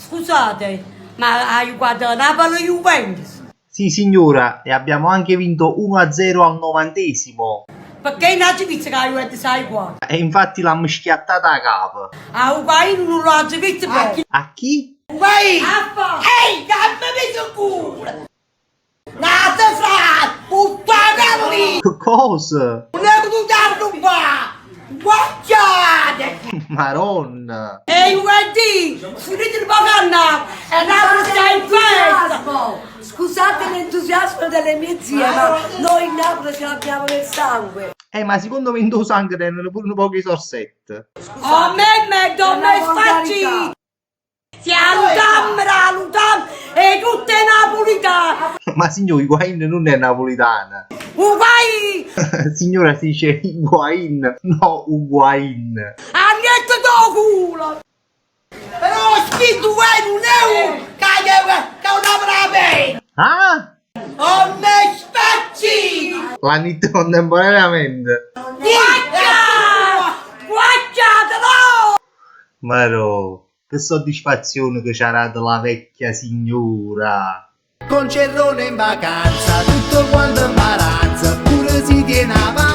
Scusate, ma hai guardato Napoli-Juventus? Sì, signora, e abbiamo anche vinto 1-0 al 90°. Perché non ci visto che la Juventus sai qua? E infatti l'hanno schiattata a capo. A Ucraina non l'ha visto più. A chi? Ucraina! Ehi, cammami su culo! Nata fra! Puttana lì! Cosa? Non è potuto rubare! Guardate! Maronna! Ehi, guardi! Finite il bacanna! E Napoli sta in festa! Scusate l'entusiasmo delle mie zie, ma noi in Napoli ce l'abbiamo nel sangue. Ma secondo me in due sangue erano pure un po' di sorsette. A me facci! Siamo Lutam e tutte napolitane! Ma signor, Higuain non è napolitana. Uguai! Signora, si dice Higuain, no Higuain. Agnetto do culo! Però scritto non è un che non avrà bene! Ah? A me spacci! L'hanno detto contemporaneamente. Guacciatelo! Maro, che soddisfazione che ci ha dato la vecchia signora. Con Cerrone in vacanza, tutto quanto imbarazza, pure si tiene avanti.